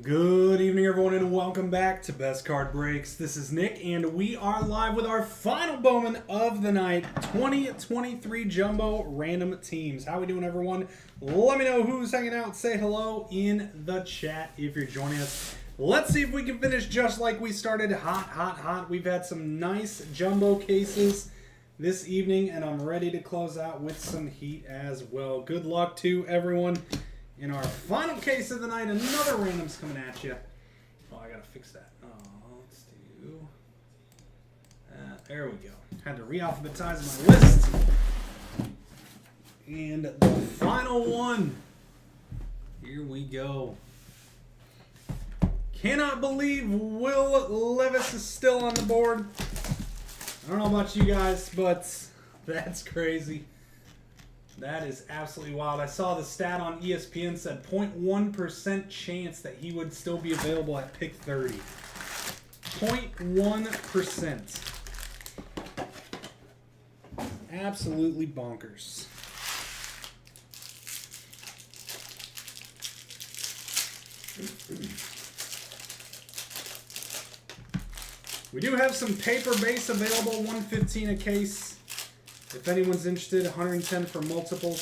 Good evening, everyone, and welcome back to Best Card Breaks. This is Nick, and we are live with our final Bowman of the night, 2023 Jumbo Random Teams. How we doing, everyone? Let me know who's hanging out. Say hello in the chat if you're joining us. Let's see if we can finish just like we started. Hot. We've had some nice Jumbo cases this evening, and I'm ready to close out with some heat as well. Good luck to everyone. In our final case of the night, another random's coming at you. Oh, I gotta fix that. Oh, let's do... there we go. Had to re-alphabetize my list. And the final one. Here we go. Cannot believe Will Levis is still on the board. I don't know about you guys, but that's crazy. That is absolutely wild. I saw the stat on ESPN said 0.1% chance that he would still be available at pick 30. 0.1%. Absolutely bonkers. We do have some paper base available, 115 a case. If anyone's interested, 110 for multiples.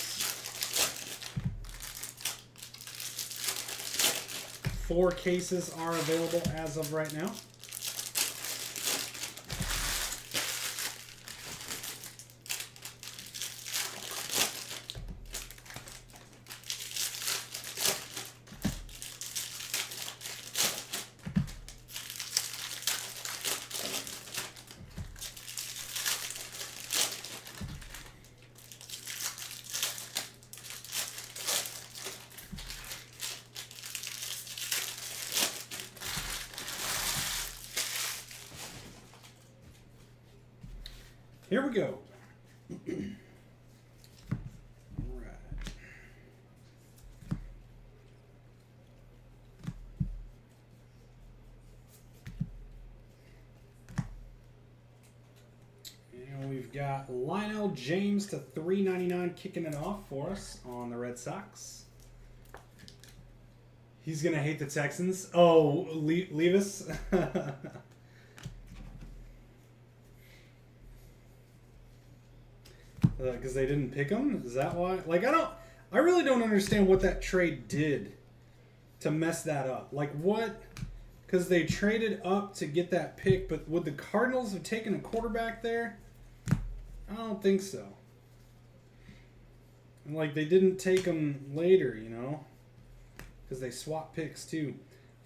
4 cases are available as of right now. Here we go. All right. And we've got Lionel James to $3.99 kicking it off for us on the Red Sox. He's going to hate the Texans. Oh, Levis. Because they didn't pick him? Is that why? Like, I really don't understand what that trade did to mess that up. Like, what? Because they traded up to get that pick, but would the Cardinals have taken a quarterback there? I don't think so. And, like, they didn't take him later, you know? Because they swapped picks, too.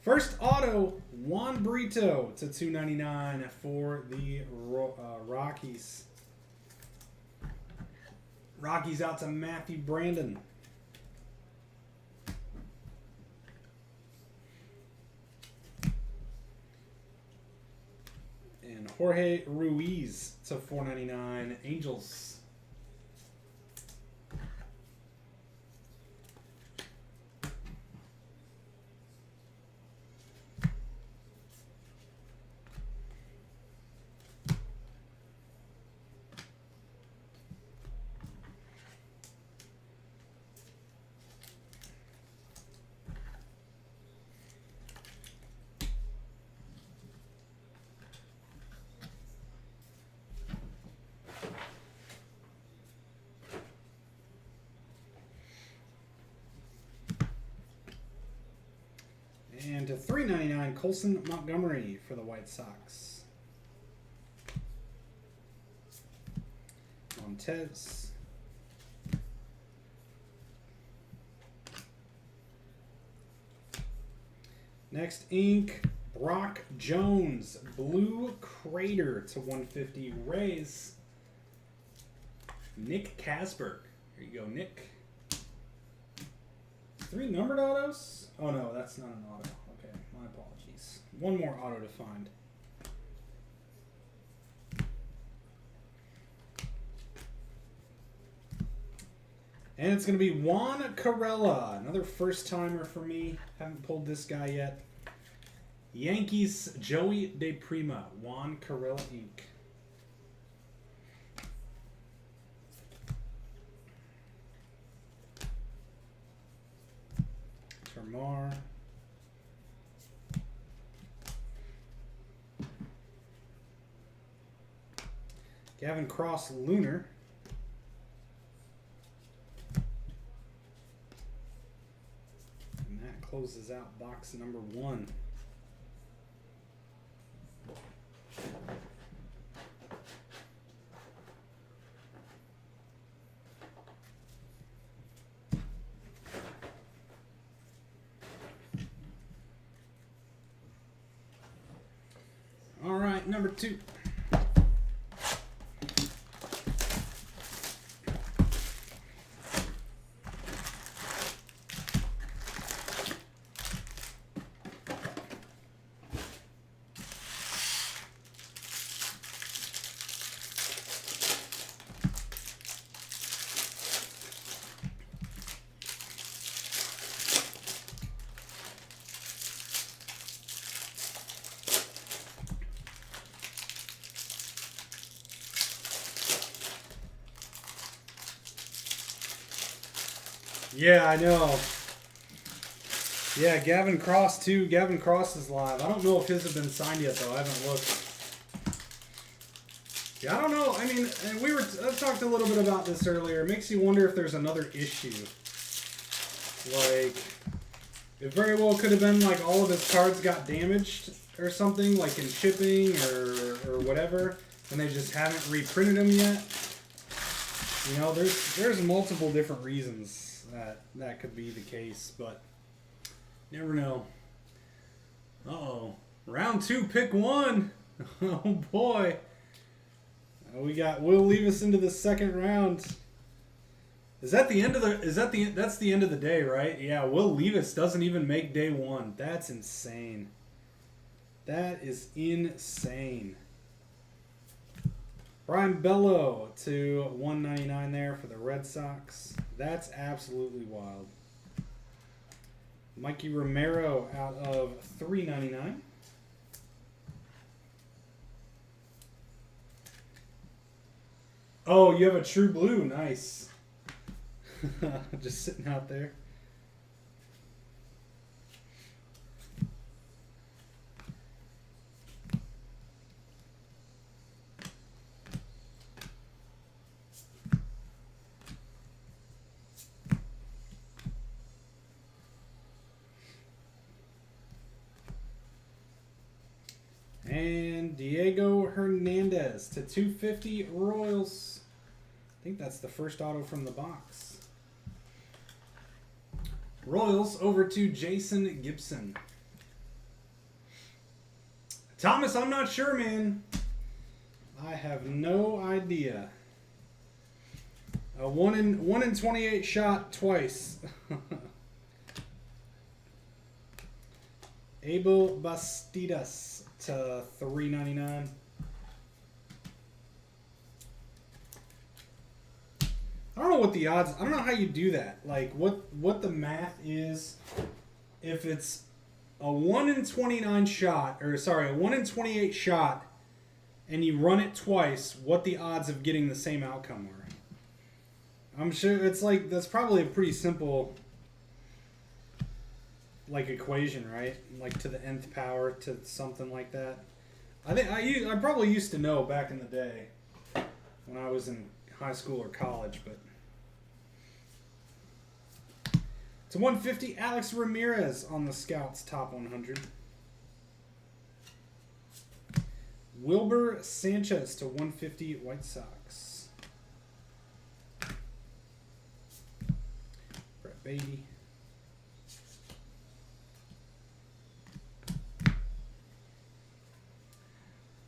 First auto, Juan Brito to $2.99 for the Rockies. Rockies out to Matthew Brandon. And Jorge Ruiz to $4.99 Angels. And to $3.99, Colson Montgomery for the White Sox. Montez. Next ink, Brock Jones, Blue Crater to 150 Rays. Nick Casberg. Here you go, Nick. 3 numbered autos? Oh no, that's not an auto. Okay, my apologies. One more auto to find. And it's going to be Juan Carrella, another first-timer for me. Haven't pulled this guy yet. Yankees, Joey DePrima, Juan Carrella Inc. Termar. Gavin Cross Lunar. And that closes out box number 1. All right, number 2. Yeah, I know. Yeah, Gavin Cross too. Gavin Cross is live. I don't know if his have been signed yet though. I haven't looked. Yeah, I don't know. I mean, I talked a little bit about this earlier. It makes you wonder if there's another issue. Like, it very well could have been like all of his cards got damaged or something, like in shipping or whatever, and they just haven't reprinted them yet. You know, there's multiple different reasons that could be the case, but never know. Uh-oh. Round 2, pick 1. Oh boy. We got Will Levis into the second round. That's the end of the day, right? Yeah, Will Levis doesn't even make day 1. That's insane. That is insane. Brian Bello to $1.99 there for the Red Sox. That's absolutely wild. Mikey Romero out of $3.99. Oh, you have a true blue. Nice. Just sitting out there. Ramirez to 250 Royals. I think that's the first auto from the box. Royals over to Jason Gibson. Thomas, I'm not sure, man. I have no idea. A 1 in 28 shot twice. Abel Bastidas to 399. I don't know what the odds. I don't know how you do that. Like what the math is if it's a 1 in 29 shot, or sorry, a 1 in 28 shot, and you run it twice, what the odds of getting the same outcome are. I'm sure it's like, that's probably a pretty simple like equation, right? Like to the nth power to something like that. I think I probably used to know back in the day when I was in high school or college, but it's a 150 Alex Ramirez on the Scouts top 100. Wilber Sanchez to 150 White Sox. Brett Beatty.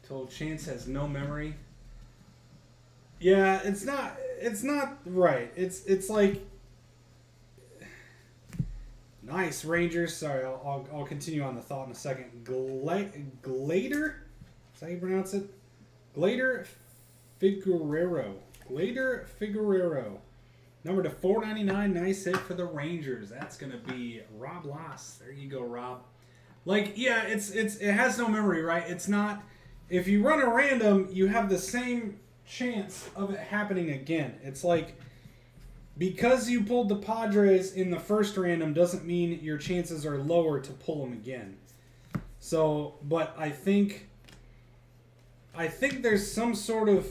Total Chance has no memory. Yeah, it's not right. It's like nice Rangers. Sorry, I'll continue on the thought in a second. Glader? Is that how you pronounce it? Glader Figueroa. Glader Figueroa. Number to 499. Nice hit for the Rangers. That's gonna be Rob Loss. There you go, Rob. Like, yeah, it has no memory, right? It's not. If you run a random, you have the same chance of it happening again. It's like, because you pulled the Padres in the first random doesn't mean your chances are lower to pull them again. So, but I think there's some sort of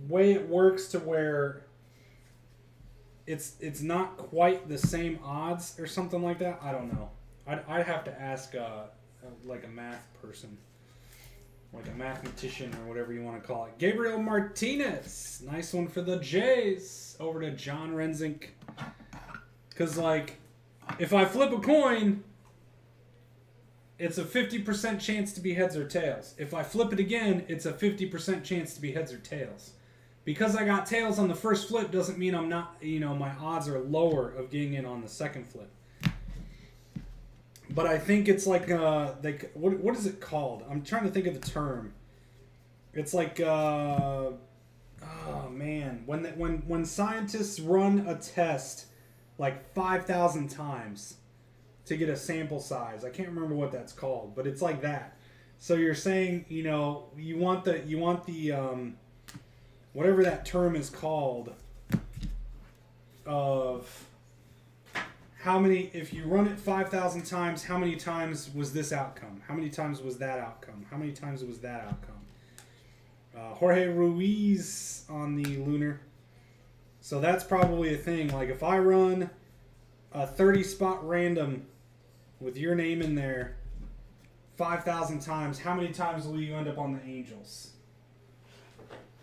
way it works to where it's not quite the same odds or something like that. I don't know. I'd have to ask like a math person. Like a mathematician or whatever you want to call it. Gabriel Martinez. Nice one for the Jays. Over to John Renzink. Because, like, if I flip a coin, it's a 50% chance to be heads or tails. If I flip it again, it's a 50% chance to be heads or tails. Because I got tails on the first flip doesn't mean I'm not, my odds are lower of getting in on the second flip. But I think it's like, what is it called? I'm trying to think of the term. It's like, oh man, when scientists run a test like 5,000 times to get a sample size. I can't remember what that's called, but it's like that. So you're saying, you want the whatever that term is called of how many, if you run it 5,000 times, how many times was this outcome? How many times was that outcome? How many times was that outcome? Jorge Ruiz on the Lunar. So that's probably a thing. Like if I run a 30-spot random with your name in there 5,000 times, how many times will you end up on the Angels?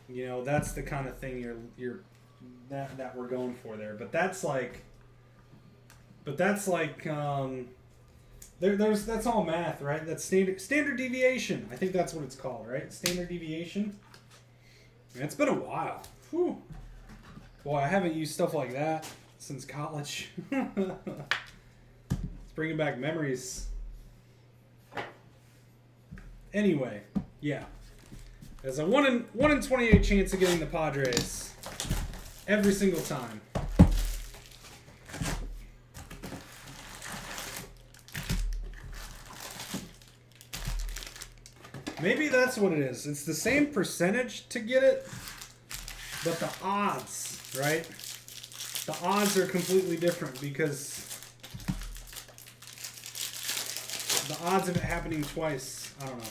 That's the kind of thing that we're going for there. But that's like that's all math, right? That's standard deviation. I think that's what it's called, right? Standard deviation. It's been a while. Whew. Boy, I haven't used stuff like that since college. It's bringing back memories. Anyway, yeah. There's a 1 in 28 chance of getting the Padres every single time. Maybe that's what it is. It's the same percentage to get it, but the odds, right? The odds are completely different because the odds of it happening twice, I don't know.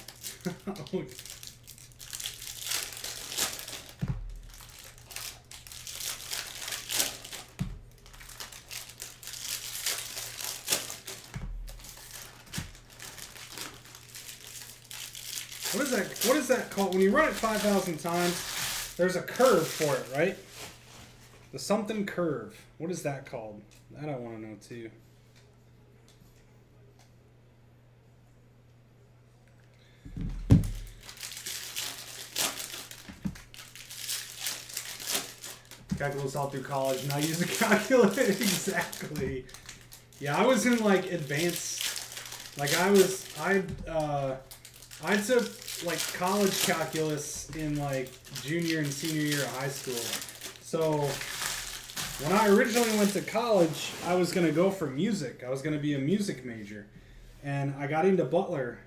What is that? What is that called? When you run it 5,000 times, there's a curve for it, right? The something curve. What is that called? That I want to know too. Calculus all through college, and I use a calculator. Exactly. Yeah, I was in like advanced, like I took like college calculus in like junior and senior year of high school. So when I originally went to college, I was gonna go for music. I was gonna be a music major, and I got into Butler,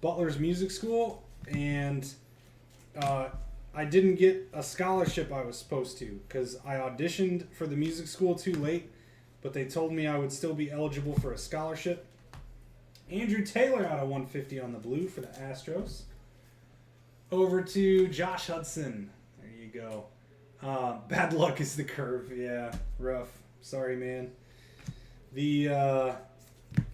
Butler's music school, and I didn't get a scholarship I was supposed to because I auditioned for the music school too late, but they told me I would still be eligible for a scholarship. Andrew Taylor out of 150 on the blue for the Astros. Over to Josh Hudson. There you go. Bad luck is the curve. Yeah, rough. Sorry, man.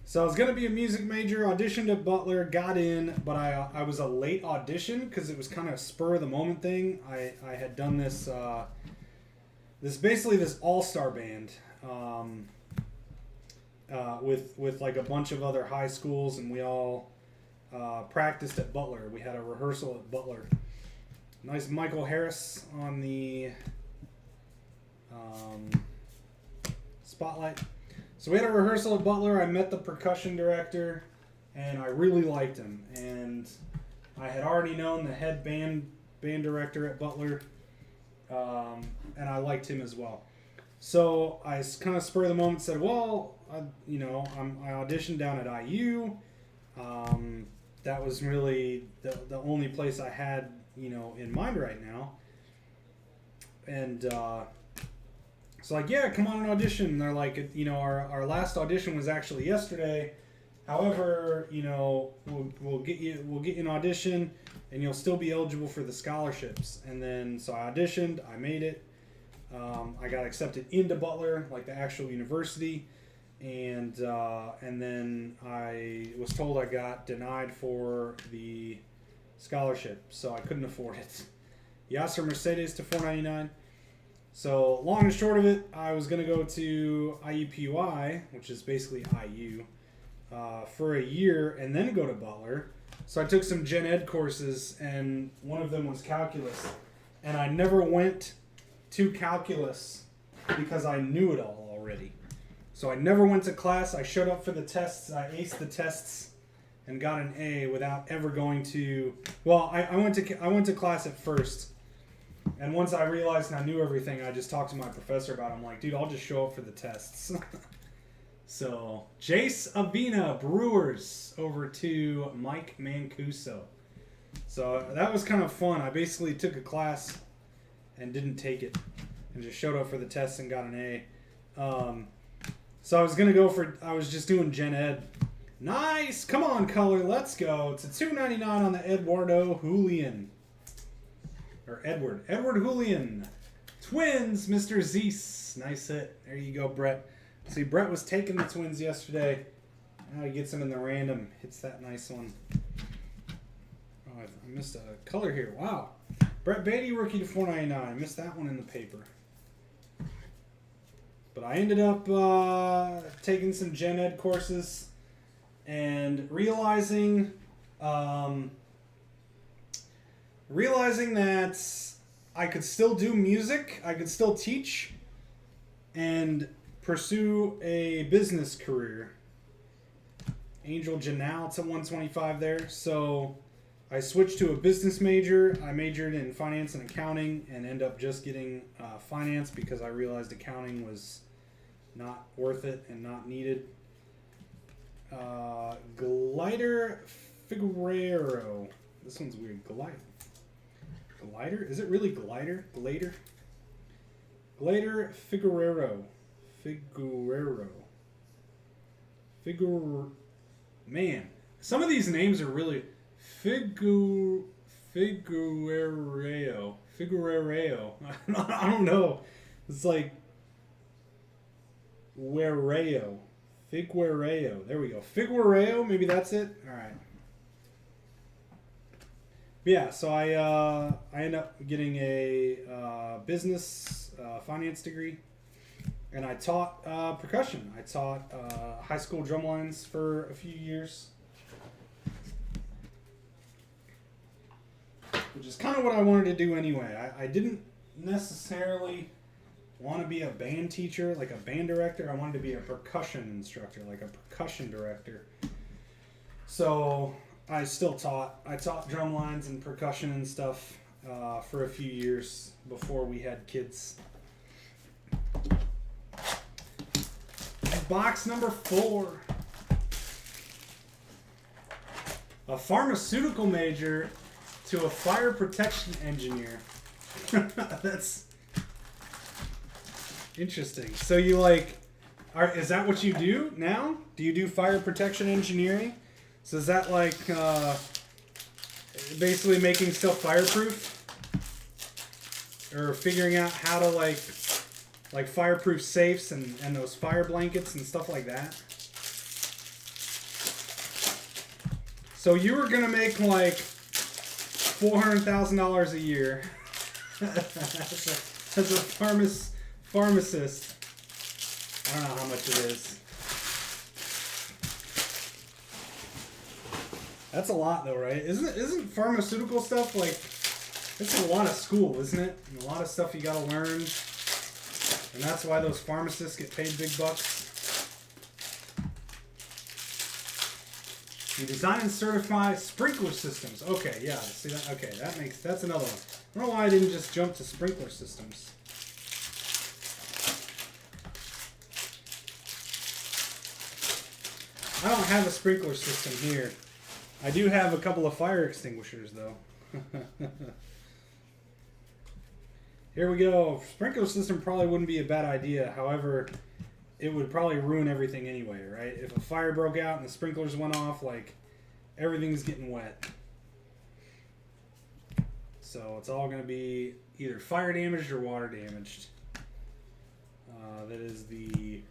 So I was going to be a music major, auditioned at Butler, got in, but I was a late audition because it was kind of a spur of the moment thing. I had done this basically this all-star band with like a bunch of other high schools, and we all practiced at Butler. We had a rehearsal at Butler. Nice Michael Harris on the spotlight. So we had a rehearsal at Butler. I met the percussion director, and I really liked him. And I had already known the head band director at Butler, and I liked him as well. So I kind of spur of the moment said, well, I auditioned down at IU. That was really the only place I had, in mind right now. And so like, yeah, come on and audition. And they're like, our last audition was actually yesterday. However, we'll get you an audition, and you'll still be eligible for the scholarships. And then so I auditioned, I made it. I got accepted into Butler, like the actual university, and then I was told I got denied for the scholarship, so I couldn't afford it. Yasser Mercedes to $4.99. So long and short of it, I was gonna go to IUPUI, which is basically IU, for a year, and then go to Butler. So I took some gen ed courses, and one of them was calculus, and I never went to calculus because I knew it all already. So I never went to class. I showed up for the tests. I aced the tests and got an A without ever going to. Well, I went to class at first, and once I realized and I knew everything, I just talked to my professor about it. I'm like, dude, I'll just show up for the tests. So Jace Avina, Brewers, over to Mike Mancuso. So that was kind of fun. I basically took a class and didn't take it, and just showed up for the test and got an A. So I was just doing gen ed. Nice, come on, color, let's go. It's a $2.99 on the Eduardo Julian, or Edward Julian. Twins, Mr. Zeese, nice hit. There you go, Brett. See, Brett was taking the Twins yesterday. Now he gets them in the random. Hits that nice one. Oh, I missed a color here. Wow. Brett Beatty, rookie to $4.99. I missed that one in the paper. But I ended up taking some gen ed courses and realizing that I could still do music, I could still teach, and pursue a business career. Angel Janal to 125 there. So I switched to a business major. I majored in finance and accounting and ended up just getting finance because I realized accounting was not worth it and not needed. Glider Figueroa. This one's weird. Glider? Is it really Glider? Glider Figueroa. Man, some of these names are really Figueroa. I don't know. It's like Figueroa. There we go. Figueroa. Maybe that's it. All right. Yeah, so I ended up getting a business finance degree, and I taught percussion. I taught high school drum lines for a few years, which is kind of what I wanted to do anyway. I didn't necessarily want to be a band teacher, like a band director. I wanted to be a percussion instructor, like a percussion director. So I still taught. I taught drum lines and percussion and stuff for a few years before we had kids. Box number 4. A pharmaceutical major to a fire protection engineer. That's interesting. So you is that what you do now? Do you do fire protection engineering? So is that like basically making stuff fireproof? Or figuring out how to like fireproof safes and those fire blankets and stuff like that? So you were gonna make like $400,000 a year as a pharmacist. I don't know how much it is. That's a lot though, right? Isn't pharmaceutical stuff like, it's a lot of school, isn't it? And a lot of stuff you gotta learn. And that's why those pharmacists get paid big bucks. You design and certify sprinkler systems. Okay, yeah, see that? Okay, that's another one. I don't know why I didn't just jump to sprinkler systems. I don't have a sprinkler system here. I do have a couple of fire extinguishers though. Here we go. Sprinkler system probably wouldn't be a bad idea. However, it would probably ruin everything anyway, right? If a fire broke out and the sprinklers went off, like, everything's getting wet. So it's all going to be either fire damaged or water damaged. That is the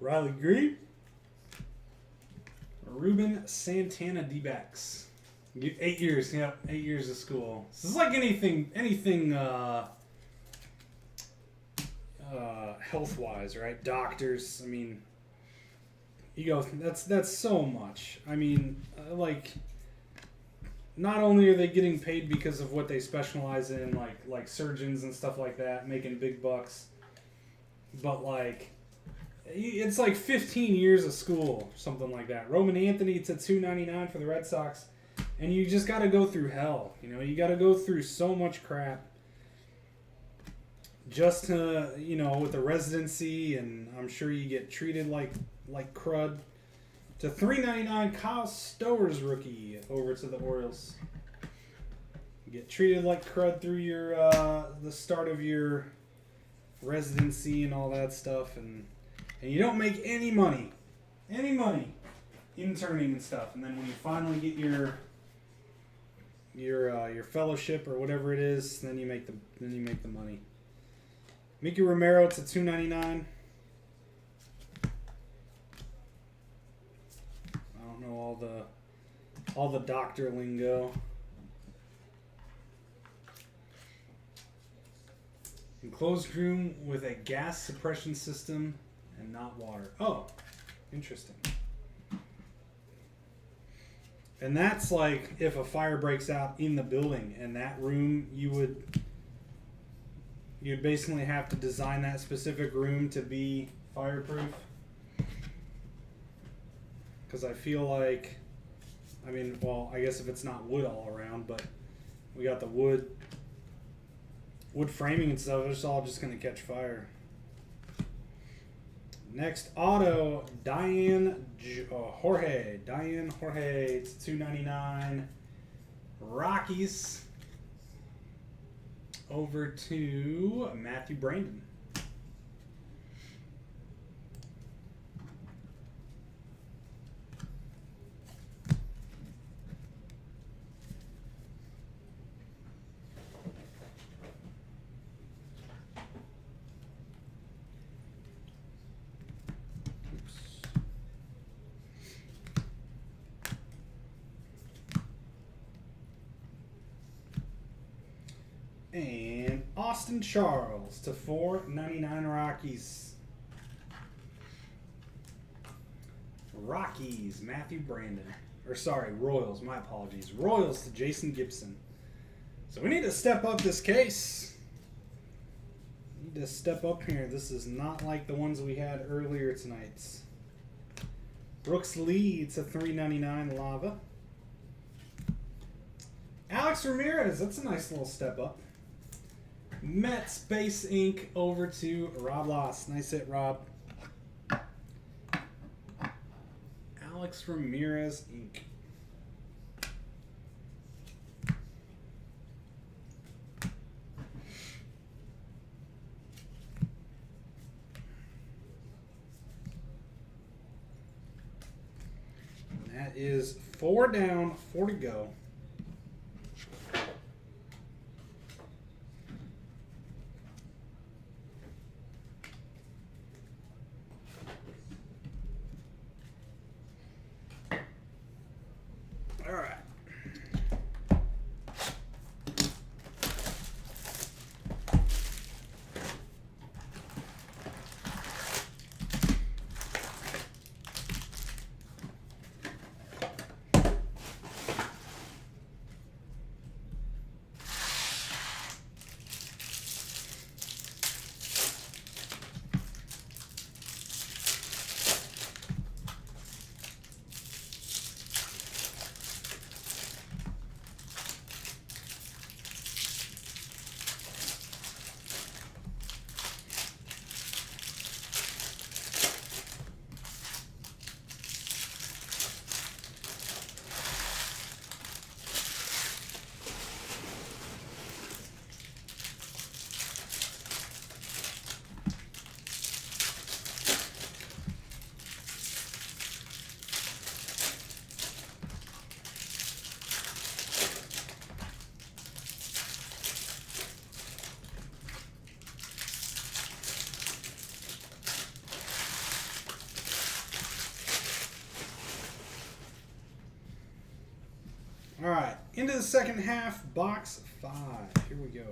Riley Green, Ruben Santana D-backs. 8 years, yep, 8 years of school. This is like anything health-wise, right? Doctors, I mean, you go, that's so much. I mean, like, not only are they getting paid because of what they specialize in, like surgeons and stuff like that, making big bucks, but like, it's like 15 years of school, something like that. Roman Anthony, it's at $2.99 for the Red Sox, and you just got to go through hell. You know, you got to go through so much crap just to, you know, with the residency, and I'm sure you get treated like crud. To $3.99, Kyle Stowers rookie over to the Orioles. You get treated like crud through your the start of your residency and all that stuff, and you don't make any money interning and stuff. And then when you finally get your fellowship or whatever it is, then you make the money. Mickey Romero to $2.99. I don't know all the doctor lingo. Enclosed room with a gas suppression system and not water. Oh, interesting. And that's like if a fire breaks out in the building, and that room you'd basically have to design that specific room to be fireproof. Because I feel like, I mean, well, I guess if it's not wood all around, but we got the wood framing and stuff, it's all just going to catch fire. Next auto, Diane Jorge. It's $2.99. Rockies over to Matthew Brandon. Austin Charles to 499 Rockies. Rockies, Matthew Brandon. Or sorry, Royals, my apologies. Royals to Jason Gibson. So we need to step up this case. Need to step up here. This is not like the ones we had earlier tonight. Brooks Lee to 399 Lava. Alex Ramirez, that's a nice little step up. Mets Base Ink over to Rob Loss. Nice hit, Rob. Alex Ramirez Ink. That is 4 down, 4 to go. All right. All right, into the second half, box 5. Here we go.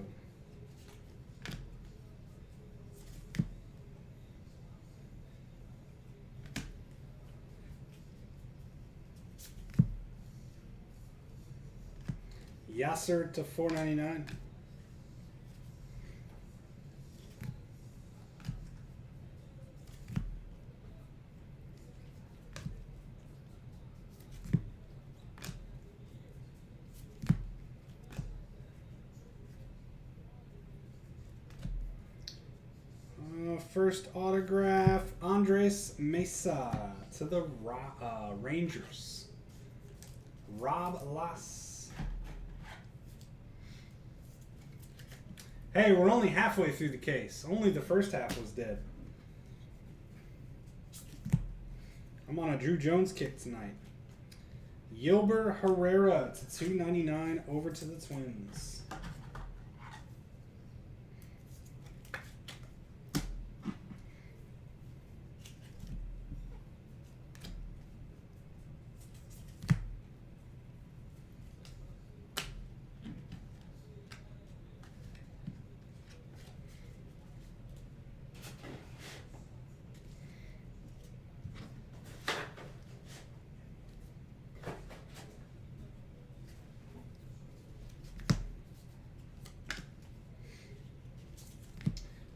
Yasser to 499. First autograph, Andres Mesa to the Rangers. Rob Loss. Hey, we're only halfway through the case. Only the first half was dead. I'm on a Drew Jones kick tonight. Yilber Herrera to 299 over to the Twins.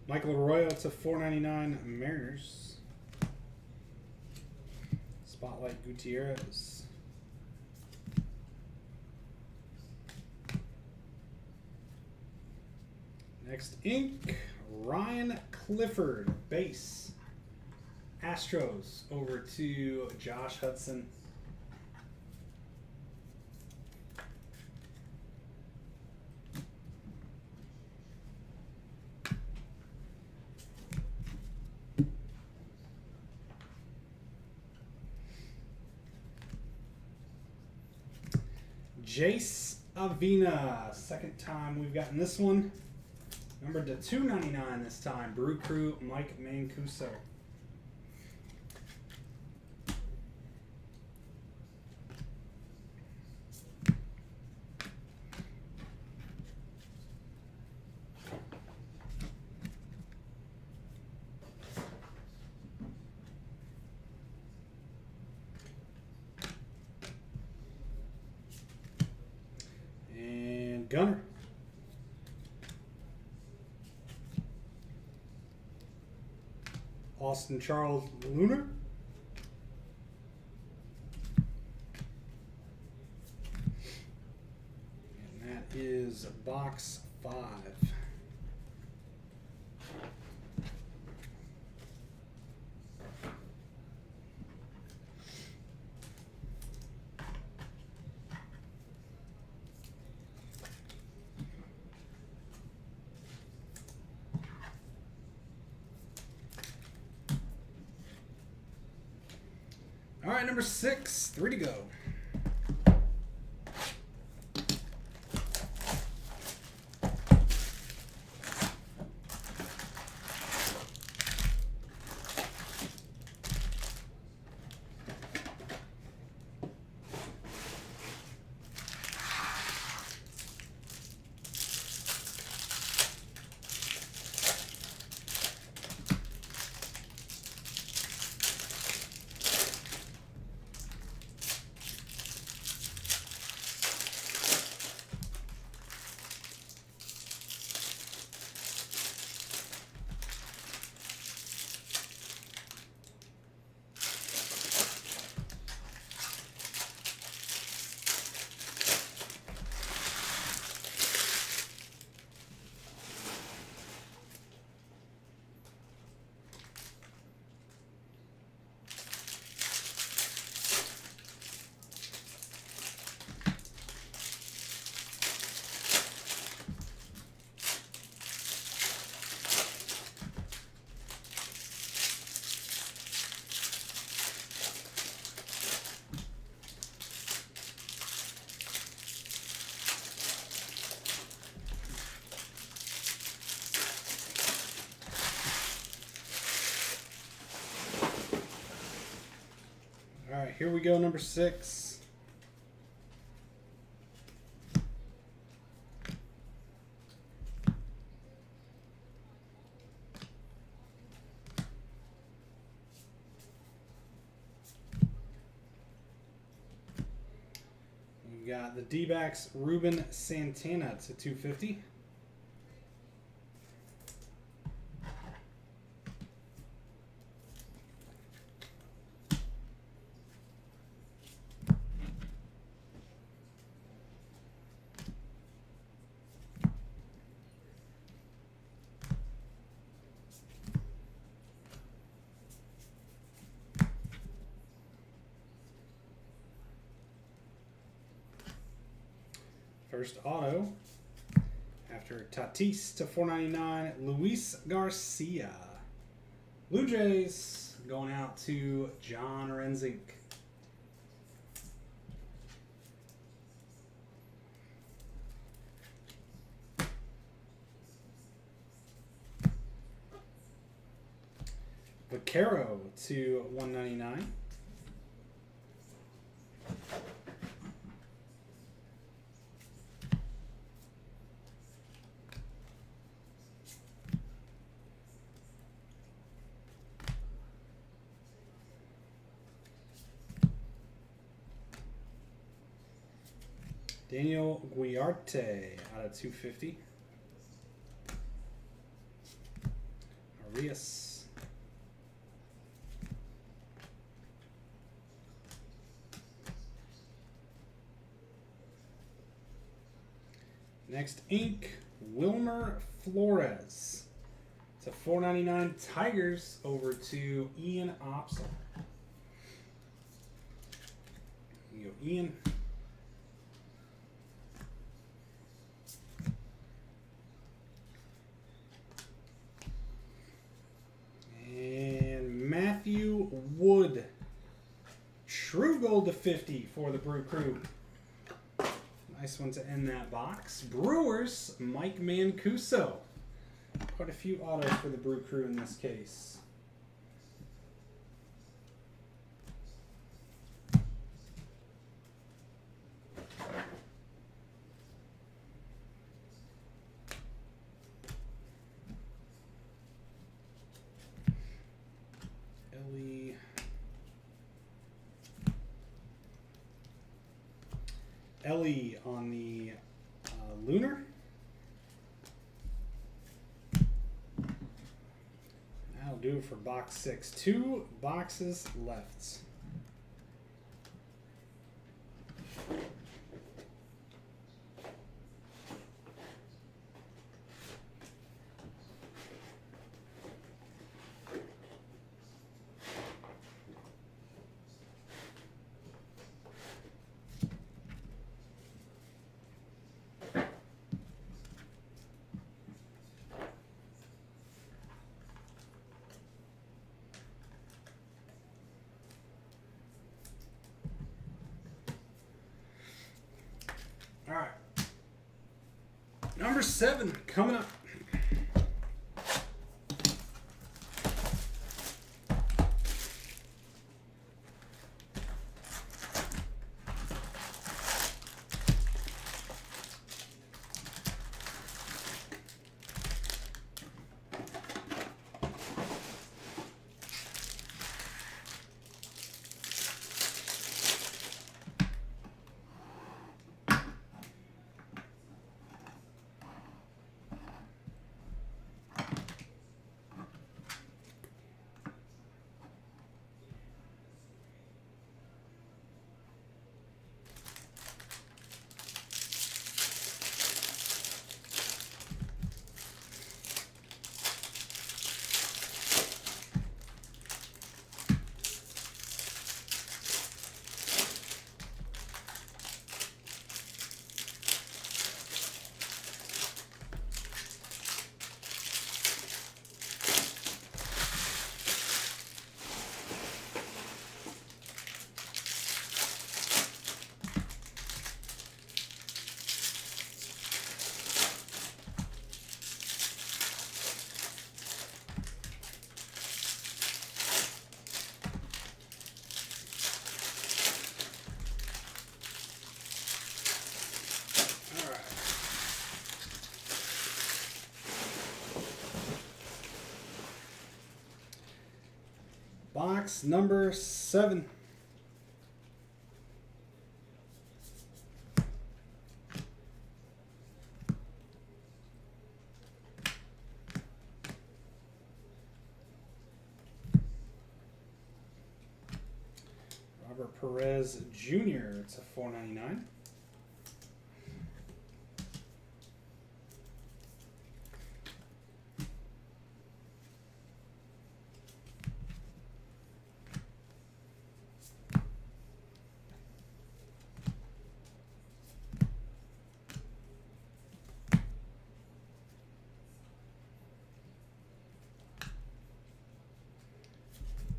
Michael Arroyo to 499 Mariners. Spotlight Gutierrez. Next ink, Ryan Clifford, base. Astros over to Josh Hudson. Jace Avina, second time we've gotten this one. Numbered to 299 this time. Brew Crew, Mike Mancuso. Gunner. Austin Charles Lunar. And that is box 5. All right, number 6, 3 to go. All right, here we go, number 6. We got the D-backs Ruben Santana to 250. First auto, after Tatis to 499, Luis Garcia. Blue Jays going out to John Renzink. Vaquero to 199. Daniel Guiarte out of 250. Arias. Next ink, Wilmer Flores to 499. Tigers over to Ian Opsel. Here you go, Ian. And Matthew Wood. True gold to 50 for the Brew Crew. Nice one to end that box. Brewers, Mike Mancuso. Quite a few autos for the Brew Crew in this case. Ellie on the Lunar. That'll do it for box 6. 2 boxes left. All right. Number 7 coming up. Box number 7. Robert Perez Jr. It's a $4.99.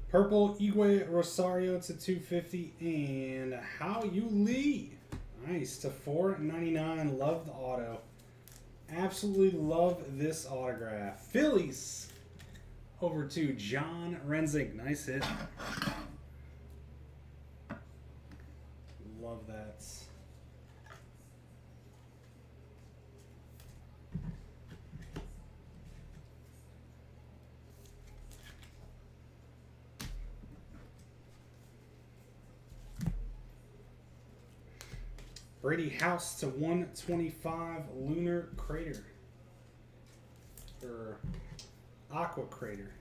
Purple Igwe Rosario to 250 and How You Lee. Nice to $4.99. Love the auto. Absolutely love this autograph. Phillies over to John Renzick. Nice hit. Love that. Brady House to 125 Lunar Crater. Or Aqua Crater.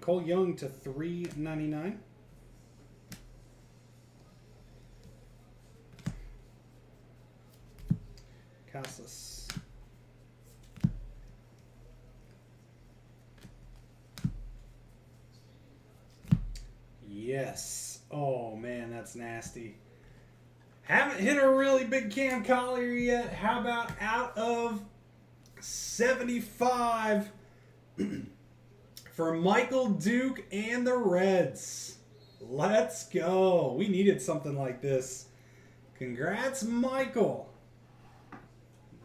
Cole Young to $3.99. Casas. Yes. Oh man, that's nasty. Haven't hit a really big Cam Collier yet. How about out of 75? For Michael Duke and the Reds. Let's go. We needed something like this. Congrats, Michael.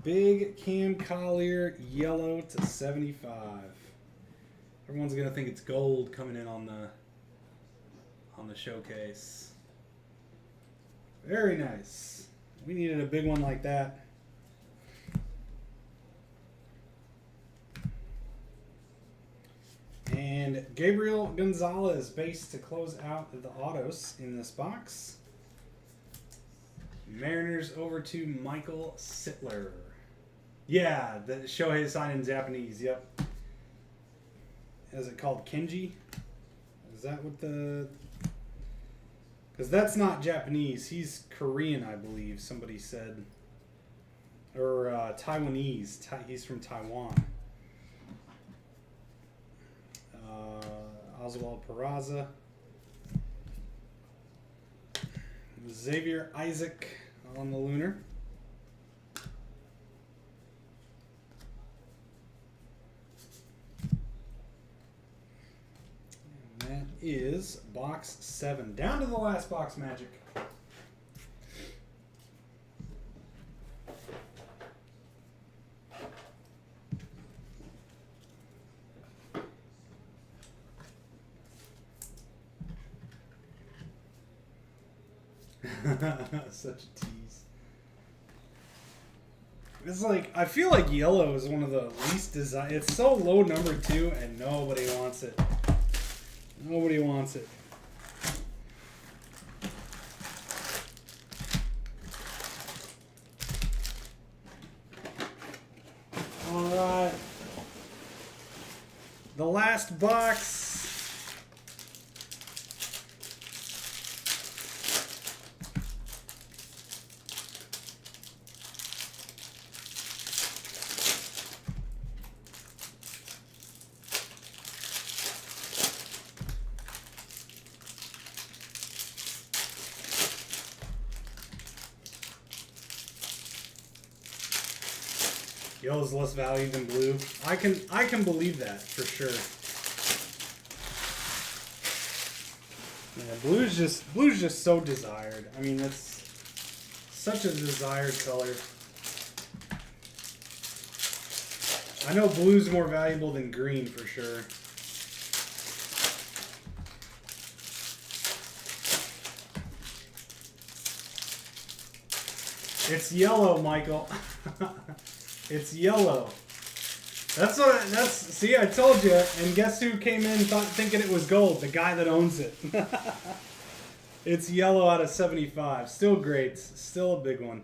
Big Cam Collier, yellow to 75. Everyone's gonna think it's gold coming in on the showcase. Very nice. We needed a big one like that. And Gabriel Gonzalez, base to close out the autos in this box. Mariners over to Michael Sittler. Yeah, the Shohei signed in Japanese. Yep. Is it called Kenji? Is that what the... Because that's not Japanese. He's Korean, I believe, somebody said. Or Taiwanese. He's from Taiwan. Oswald Peraza. Xavier Isaac on the Lunar. And that is box 7. Down to the last box, Magic. Such a tease. It's like, I feel like yellow is one of the least desired. It's so low number 2 and nobody wants it. Nobody wants it. Alright. The last box. Yellow's less valued than blue. I can believe that for sure. Yeah, blue's just so desired. I mean, that's such a desired color. I know blue's more valuable than green for sure. It's yellow, Michael. It's yellow. See, I told you. And guess who came in thinking it was gold? The guy that owns it. It's yellow out of 75. Still great. Still a big one.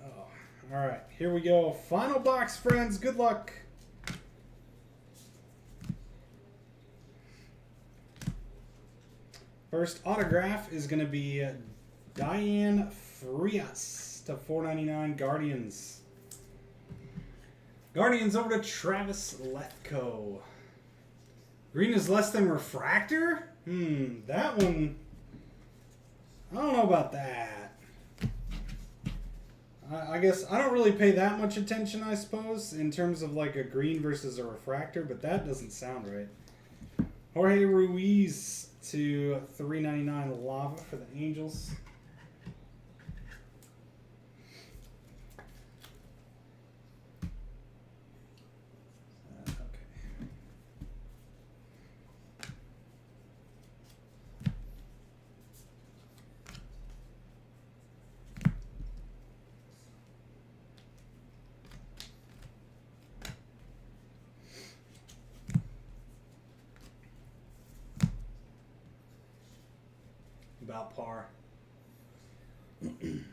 Oh, all right, here we go. Final box, friends. Good luck. First autograph is going to be Diane Frias. To 499 Guardians. Guardians over to Travis Letko. Green is less than refractor? That one, I don't know about that. I guess I don't really pay that much attention, I suppose, in terms of like a green versus a refractor, but that doesn't sound right. Jorge Ruiz to 399 Lava for the Angels. About par. And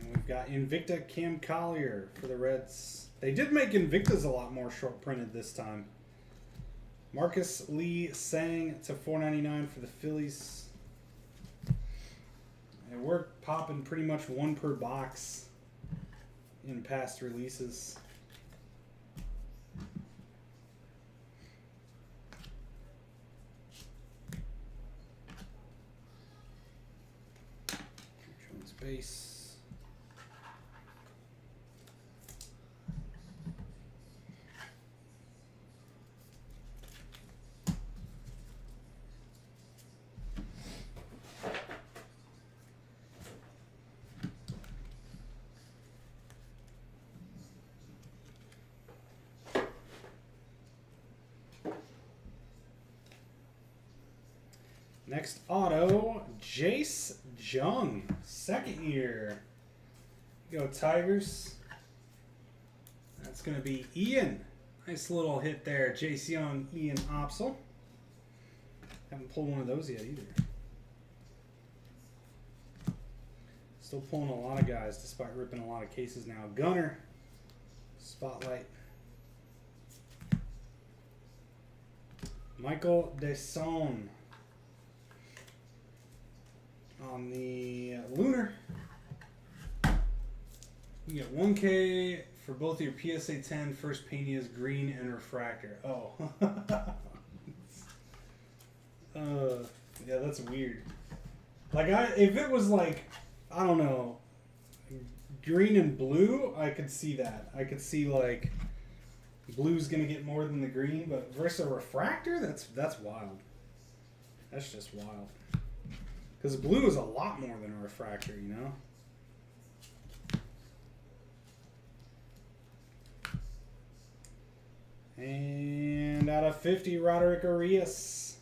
we've got Invicta Cam Collier for the Reds. They did make Invictas a lot more short printed this time. Marcus Lee Sang to 499 for the Phillies. And we're popping pretty much one per box in past releases. Base. Next auto, Jace Jung, second year. Go Tigers. That's going to be Ian. Nice little hit there. Jace Young, Ian Opsel. Haven't pulled one of those yet either. Still pulling a lot of guys despite ripping a lot of cases now. Gunner. Spotlight. Michael Deson. On the Lunar. You get 1K for both your PSA 10 first Pena is green and refractor. Oh. Yeah, that's weird. Like, if it was like, I don't know, green and blue, I could see that. I could see like blue's gonna get more than the green, but versus a refractor, that's wild. That's just wild. Because blue is a lot more than a refractor, you know? And out of 50, Roderick Arias.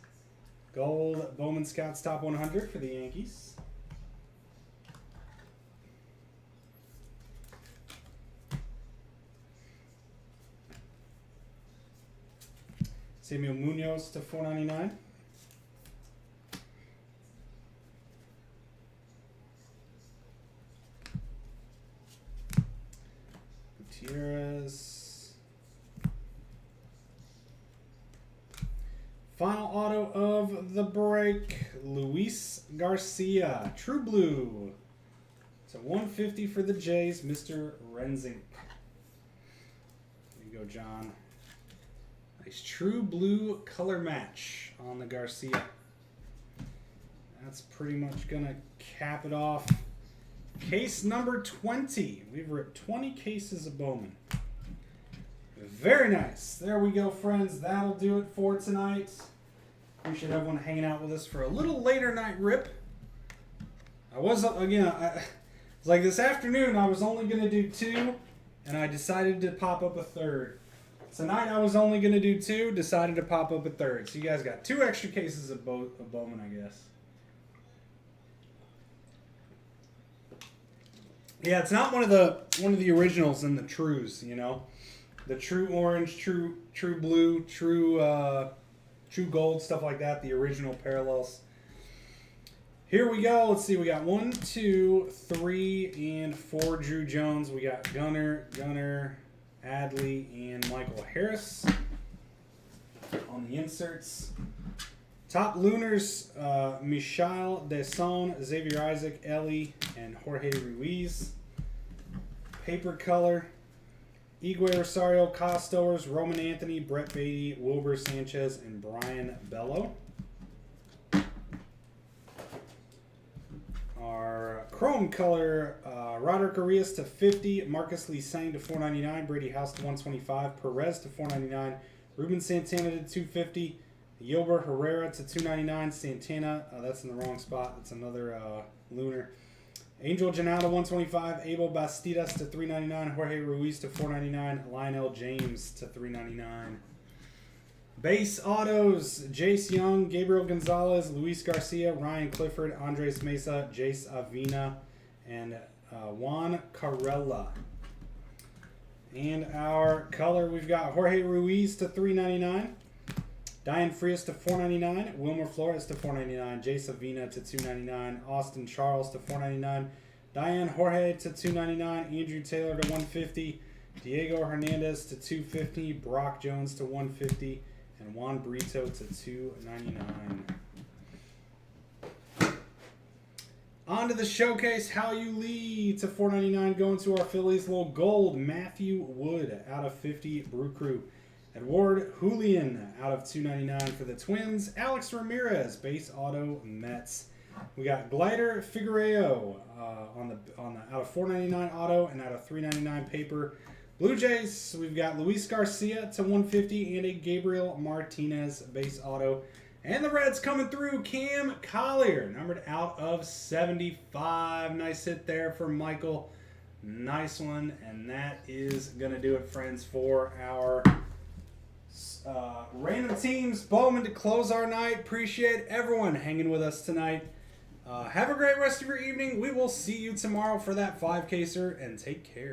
Gold Bowman Scouts Top 100 for the Yankees. Samuel Munoz to 499. Gutierrez. Final auto of the break, Luis Garcia, True Blue. So 150 for the Jays, Mr. Renzink. There you go, John. Nice True Blue color match on the Garcia. That's pretty much going to cap it off. Case number 20. We've ripped 20 cases of Bowman. Very nice. There we go, friends. That'll do it for tonight. Appreciate everyone hanging out with us for a little later night rip. I was, again, it's like this afternoon I was only going to do 2, and I decided to pop up a 3rd. Tonight I was only going to do 2, decided to pop up a 3rd. So you guys got 2 extra cases of Bowman, I guess. Yeah, it's not one of the originals in the trues, you know. The true orange, true blue, true gold, stuff like that, the original parallels. Here we go. Let's see. We got 1, 2, 3, and 4 Drew Jones. We got Gunner, Adley, and Michael Harris on the inserts. Top Lunars, Michel Deson, Xavier Isaac, Ellie, and Jorge Ruiz. Paper color, Igwe Rosario, Kyle Stowers, Roman Anthony, Brett Beatty, Wilbur Sanchez, and Brian Bello. Our chrome color, Roderick Arias to 50, Marcus Lee Sang to 499, Brady House to 125, Perez to 499, Ruben Santana to 250, Yolber Herrera to 299, Santana, that's in the wrong spot, that's another Lunar. Angel Janata 125, Abel Bastidas to 399, Jorge Ruiz to 499, Lionel James to 399. Base autos, Jace Young, Gabriel Gonzalez, Luis Garcia, Ryan Clifford, Andres Mesa, Jace Avina, and Juan Carrella. And our color, we've got Jorge Ruiz to 399, Diane Frias to 499, Wilmer Flores to 499, Jace Avina to 299, Austin Charles to 499, Diane Jorge to 299, Andrew Taylor to 150, Diego Hernandez to 250, Brock Jones to 150, and Juan Brito to 299. On to the showcase, How You Lee to 499, going to our Phillies. Little gold, Matthew Wood out of 50, Brew Crew. Edward Julian out of 299 for the Twins. Alex Ramirez, base auto, Mets. We got Glider Figueiredo on the out of 499 auto and out of 399 paper. Blue Jays, we've got Luis Garcia to 150 and a Gabriel Martinez base auto. And the Reds coming through, Cam Collier, numbered out of 75. Nice hit there for Michael. Nice one. And that is going to do it, friends, for our random teams, Bowman to close our night. Appreciate everyone hanging with us tonight. Have a great rest of your evening. We will see you tomorrow for that 5-caser, and take care.